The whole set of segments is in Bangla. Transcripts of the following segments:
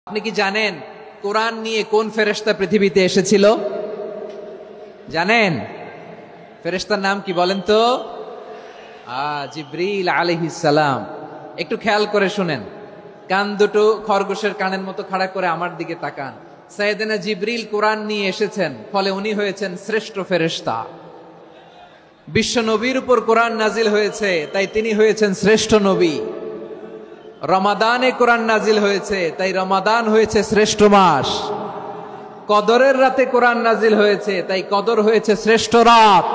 আপনি কি জানেন কোরআন নিয়ে কোন ফেরেশতা পৃথিবীতে এসেছিল? জানেন ফেরেশতার নাম কি বলেন তো? জিবরিল আলাইহিস সালাম। একটু খেয়াল করে শুনেন, কান দুটো খরগোশের কানের মতো খাড়া করে আমার দিকে তাকান। সাইয়েদনা জিবরিল কোরআন নিয়ে এসেছেন, ফলে উনি হয়েছেন শ্রেষ্ঠ ফেরেশতা। বিশ্ব নবীর উপর কোরআন নাজিল হয়েছে, তাই তিনি হয়েছেন শ্রেষ্ঠ নবী। রমাদানে কোরআন নাজিল হয়েছে, তাই রমাদান হয়েছে শ্রেষ্ঠ মাস। কদরের রাতে কোরআন নাজিল হয়েছে, তাই কদর হয়েছে শ্রেষ্ঠ রাত।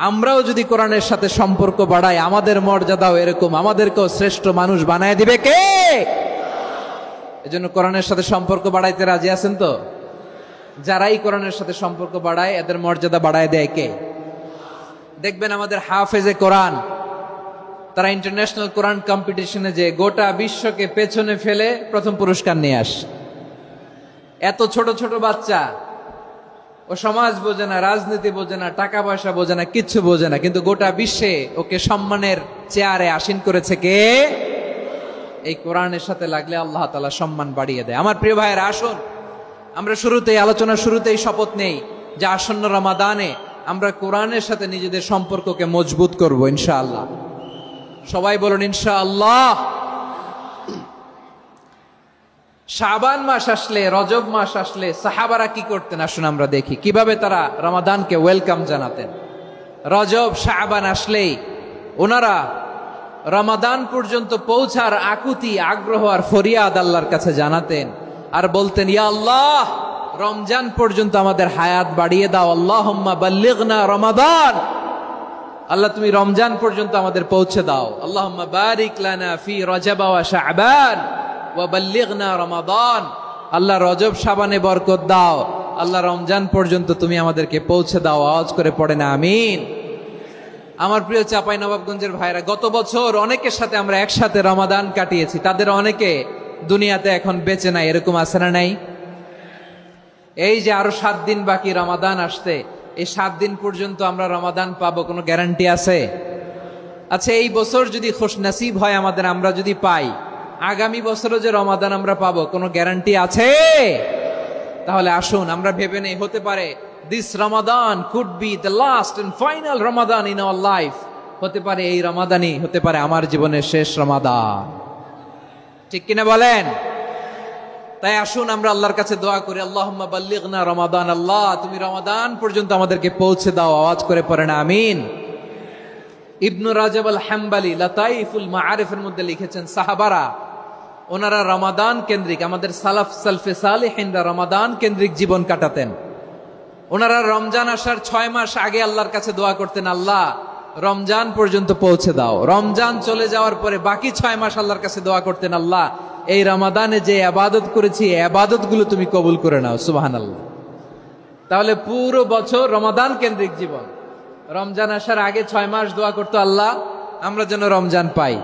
আমরাও যদি কোরআনের সাথে সম্পর্ক বাড়াই, আমাদের মর্যাদাও এরকম, আমাদেরকেও শ্রেষ্ঠ মানুষ বানায় দিবে কে? এজন্য কোরআনের সাথে সম্পর্ক বাড়াইতে রাজি আছেন তো? যারাই কোরআনের সাথে সম্পর্ক বাড়ায়, এদের মর্যাদা বাড়ায় দেয় কে? দেখবেন আমাদের হাফেজে কোরআন, তারা ইন্টারন্যাশনাল কোরআন কম্পিটিশনে যে গোটা বিশ্বকে পেছনে ফেলে প্রথম পুরস্কার নিয়ে আসে। এত ছোট ছোট বাচ্চা, ও সমাজ বোঝে না, রাজনীতি বোঝে না, টাকা পয়সা বোঝে না, কিচ্ছু বোঝে না, কিন্তু গোটা বিশ্বে ওকে সম্মানের চেয়ারে আসীন করেছে কে? এই কোরআনের সাথে লাগলে আল্লাহ তাআলা সম্মান বাড়িয়ে দেয়। আমার প্রিয় ভাইয়েরা, আসুন আমরা আলোচনার শুরুতেই শপথ নেই যে আসন্ন রমাদানে আমরা কোরআনের সাথে নিজেদের সম্পর্ককে মজবুত করব ইনশাআল্লাহ। সবাই বলুন ইনশাআল্লাহ। শাবান মাস আসলে, রজব মাস আসলে সাহাবারা কি করতেন আসুন আমরা দেখি, কিভাবে তারা রমাদানকে ওয়েলকাম জানাতেন। রজব শাবান আসলেই ওনারা রমাদান পর্যন্ত পৌঁছার আকুতি, আগ্রহ আর ফরিয়াদ আল্লাহর কাছে জানাতেন আর বলতেন, ইয়া আল্লাহ, রমজান পর্যন্ত আমাদের হায়াত বাড়িয়ে দাও। আল্লাহুম্মা বাল্লিগনা রমাদান, আল্লাহ তুমি রমজান পর্যন্ত আমাদের পৌঁছে দাও। আল্লাহুম্মা বারিক লানা ফি রজব ওয়া শাবান ওয়া বাল্লিগনা রমাদান, আল্লাহ রজব শাবানে বরকত দাও, আল্লাহ রমজান পর্যন্ত তুমি আমাদেরকে পৌঁছে দাও। আওয়াজ করে পড়েন আমিন। আমার প্রিয় চাঁপাইনবাবগঞ্জের ভাইরা, গত বছর অনেকের সাথে আমরা একসাথে রমাদান কাটিয়েছি, তাদের অনেকে দুনিয়াতে এখন বেঁচে নাই, এরকম আছে না নাই? এই যে আরো 7 দিন বাকি রমাদান আসতে, এই 7 দিন পর্যন্ত আমরা রমাদান পাবো, কোনো গ্যারান্টি আছে? আচ্ছা, এই বছর যদি খুশনসিব হয় আমাদের, আমরা যদি পাই, আগামী বছরও যে রমাদান আমরা পাবো, কোনো গ্যারান্টি আছে? তাহলে আসুন আমরা ভেবে নেই, হতে পারে this Ramadan could be the last and final Ramadan in our life. হতে পারে এই রমাদানই হতে পারে আমার জীবনের শেষ রমাদান। ঠিক কিনা বলেন? তাই আসুন আমরা আল্লাহর কাছে দোয়া করি, আল্লাহুম্মা বাল্লিগনা রমাদান, আল্লাহ তুমি রমাদান পর্যন্ত আমাদেরকে পৌঁছে দাও। আওয়াজ করে পড়েন আমিন। ইবনু রাজব আল হাম্বলি লাতাইফুল মাআরিফের মধ্যে লিখেছেন, সাহাবারা ওনারা রমাদান কেন্দ্রিক, আমাদের সালফে সালেহিনরা রমাদান কেন্দ্রিক জীবন কাটাতেন। ওনারা রমজান আসার 6 মাস আগে আল্লাহর কাছে দোয়া করতেন, আল্লাহ রমজান পর্যন্ত পৌঁছে দাও। রমজান চলে যাওয়ার পরে বাকি 6 মাস আল্লাহর কাছে দোয়া করতেন, আল্লাহ এই রমাদানে যে ইবাদত করেছি, এই ইবাদত গুলো তুমি কবুল করে নাও। সুবহানাল্লাহ। তাহলে পুরো বছর রমাদান কেন্দ্রিক জীবন। রমজান আসার আগে 6 মাস দোয়া করতো, আল্লাহ আমরা যেন রমজান পাই।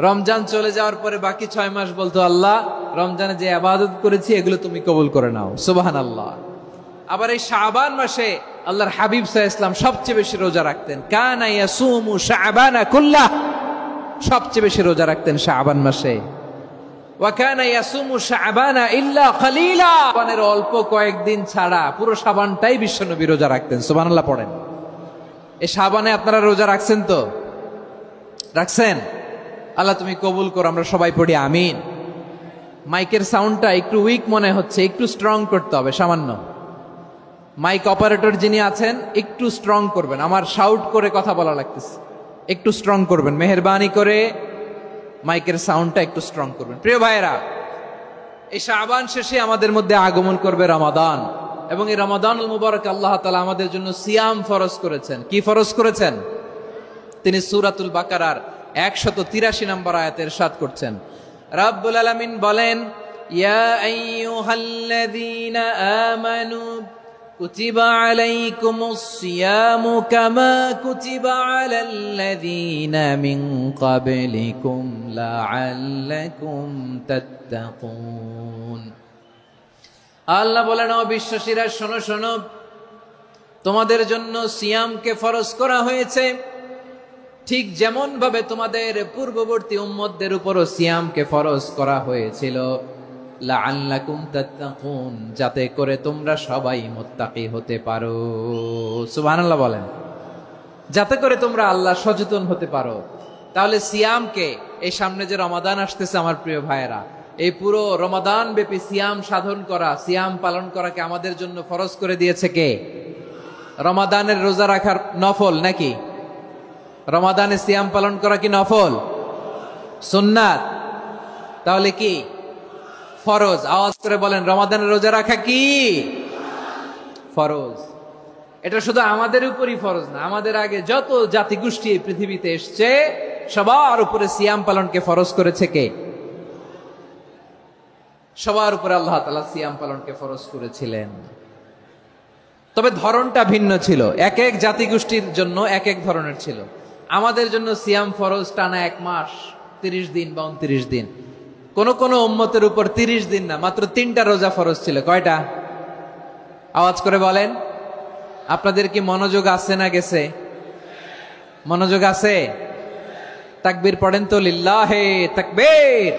রমজান চলে যাওয়ার পরে বাকি 6 মাস বলতো, আল্লাহ রমজানে যে ইবাদত করেছি এগুলো তুমি কবুল করে নাও। সুবহানাল্লাহ। আবার এই শাবান মাসে আল্লাহর হাবিব সাল্লাল্লাহু আলাইহি ওয়াসাল্লাম সবচেয়ে বেশি রোজা রাখতেন। কানা ইয়াসুমু শাবানা কুল্লাহ, সবচেয়ে বেশি রোজা রাখতেন শাবান মাসে। ওয়া কানা ইয়াসুমু শাবানা ইল্লা কলিলা, শাবানের অল্প কয়েকদিন ছাড়া পুরো শাবানটাই বিশ্বনবী রোজা রাখতেন। সুবহানাল্লাহ পড়েন। এই শাবানে আপনারা রোজা রাখছেন তো? রাখছেন? আল্লাহ তুমি কবুল করো। আমরা সবাই পড়ি আমিন। মাইকের সাউন্ডটা একটু উইক মনে হচ্ছে, একটু স্ট্রং করতে হবে সামান্য। মাইক অপারেটর যিনি আছেন একটু স্ট্রং করবেন, আমার শাউট করে কথা বলা লাগতেছে, একটু স্ট্রং করবেন মেহেরবানি করে। মাইকের সাউন্ডটা একটু স্ট্রং করবেন। প্রিয় ভাইয়েরা, এই শাবান শেষে আমাদের মধ্যে আগমন করবে রমাদান, এবং এই রমাদানুল মুবারক আল্লাহ তাআলা আমাদের জন্য সিয়াম ফরজ করেছেন। কি ফরজ করেছেন? তিনি সূরাতুল বাকারার 183 নম্বর আয়াতে ইরশাদ করছেন, রাব্বুল আলামিন বলেন, ইয়া আইয়ুহাল্লাযীনা আমানু কুতিবা আলাইকুমুস সিয়ামু কামা কুতিবা আলাল্লাযীনা মিন ক্বাবলিকুম লাআল্লাকুম তাত্তাকুন। আল্লাহ বলেন, ও বিশ্বাসীরা শোনো শোনো, তোমাদের জন্য সিয়ামকে ফরজ করা হয়েছে, ঠিক যেমন ভাবে তোমাদের পূর্ববর্তী উম্মতদের উপরও সিয়ামকে ফরজ করা হয়েছিল। লাআল্লাকুম তাত্তাকুন, যাতে করে তোমরা সবাই মুত্তাকি হতে পারো। সুবহানাল্লাহ বলেন, যাতে করে তোমরা আল্লাহ সচেতন হতে পারো। তাহলে সিয়ামকে, এই সামনে যে রমাদান আসতেছে আমার প্রিয় ভাইয়েরা, এই পুরো রমাদান ব্যাপী সিয়াম সাধন করা, সিয়াম পালন করাকে আমাদের জন্য ফরজ করে দিয়েছে কে? রমাদানের রোজা রাখার নফল নাকি? রমাদানে সিয়াম পালন করা কি নফল? সুন্নাত? তাহলে কি ফরজ? আওয়াজ করে বলেন, রমাদানের রোজা রাখা কি ফরজ? এটা শুধু আমাদের উপরই ফরজ না, আমাদের আগে যত জাতিগোষ্ঠী এই পৃথিবীতে এসছে সবার উপরে সিয়াম পালনকে ফরজ করেছে কে? সবার উপরে আল্লাহ তাআলা সিয়াম পালনকে ফরজ করেছিলেন। তবে ধরনটা ভিন্ন ছিল, এক এক জাতিগোষ্ঠীর জন্য এক এক ধরনের ছিল। আমাদের জন্য সিয়াম ফরজ টানা 1 মাস 30 দিন বা 29 দিন। কোন কোন উম্মতের উপর 30 দিন না, মাত্র 3টা রোজা ফরজ ছিল। কয়টা? আওয়াজ করে বলেন। আপনাদের কি মনোযোগ আছে না গেছে? মনোযোগ আছে? তাকবীর পড়েন তো, লিল্লাহে তাকবীর।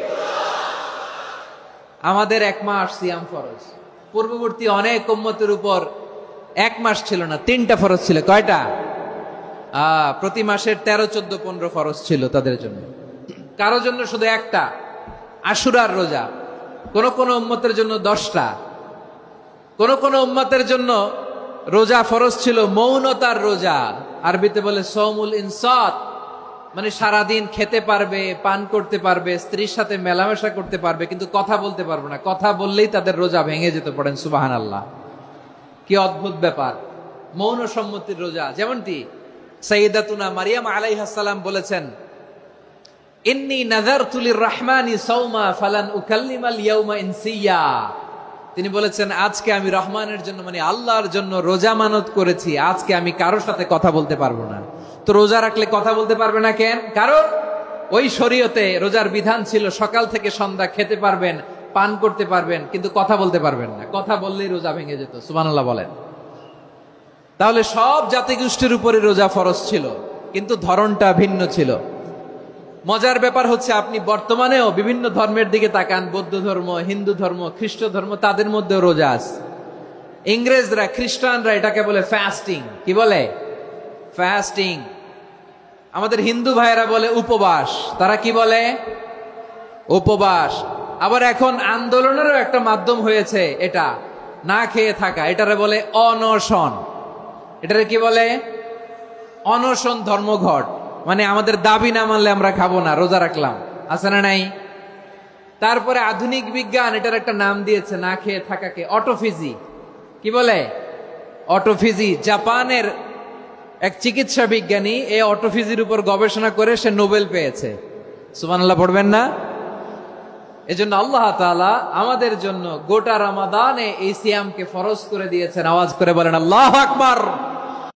আমাদের 1 মাস সিয়াম ফরজ। পূর্ববর্তী অনেক উম্মতের উপর 1 মাস ছিল না, 3টা ফরজ ছিল। কয়টা? প্রতি মাসের 13, 14, 15 ফরজ ছিল তাদের জন্য। কারো জন্য শুধু একটা, আশুরার রোজা। কোন কোন উম্মতের জন্য 10টা। কোন কোন উম্মতের জন্য রোজা ফরজ ছিল মৌনতার রোজা, আরবিতে বলে সৌমুল ইনসাত, মানে সারাদিন খেতে পারবে, পান করতে পারবে, স্ত্রীর সাথে মেলামেশা করতে পারবে, কিন্তু কথা বলতে পারবে না। কথা বললেই তাদের রোজা ভেঙে যেত। পড়েন সুবহানাল্লাহ। কি অদ্ভুত ব্যাপার, মৌন সম্মতির রোজা। যেমনটি সাইয়্যিদাতুনা মারিয়াম আলাইহিস সালাম বলেছেন, ইন্নী নাযারতু লির-রাহমানি সাওমা ফালান উকাল্লিমাল ইয়াওমা ইনসিয়া। তিনি বলেছেন, আজকে আমি রহমানের জন্য, মানে আল্লাহর জন্য রোজা মানত করেছি, আজকে আমি কারোর সাথে কথা বলতে পারবো না। তো রোজা রাখলে কথা বলতে পারবে না কেন? কারণ ওই শরীয়তে রোজার বিধান ছিল সকাল থেকে সন্ধ্যা খেতে পারবেন, পান করতে পারবেন, কিন্তু কথা বলতে পারবেন না। কথা বললেই রোজা ভেঙে যেত। সুবহানাল্লাহ বলেন। তাহলে সব জাতিগোষ্ঠীর উপরে রোজা ফরজ ছিল, কিন্তু ধরনটা ভিন্ন ছিল। মজার ব্যাপার হচ্ছে, আপনি বর্তমানেও বিভিন্ন ধর্মের দিকে তাকান, বৌদ্ধ ধর্ম, হিন্দু ধর্ম, খ্রিস্ট ধর্ম, তাদের মধ্যেও রোজা আছে। ইংরেজরা, খ্রিস্টানরা এটাকে বলে ফাস্টিং। কি বলে? ফাস্টিং। আমাদের হিন্দু ভাইয়েরা বলে উপবাস। তারা কি বলে? উপবাস। আবার এখন আন্দোলনেরও একটা মাধ্যম হয়েছে এটা, না খেয়ে থাকা। এটারে বলে অনশন। এটারে কি বলে? অনশন ধর্মঘট। মানে আমাদের দাবি না মানলে আমরা খাবো না, রোজা রাখলাম। আছে না নাই? তারপরে আধুনিক বিজ্ঞান এটার একটা নাম দিয়েছে না খেয়ে থাকাকে, অটোফিজি। কি বলে? অটোফিজি। জাপানের এক চিকিৎসা বিজ্ঞানী এই অটোফিজির উপর গবেষণা করে সে নোবেল পেয়েছে। সুবহানাল্লাহ পড়বেন না? এজন্য আল্লাহ তাআলা আমাদের জন্য গোটা রমাদানে এই সিয়ামকে ফরজ করে দিয়েছেন। আওয়াজ করে বলেন আল্লাহু আকবার।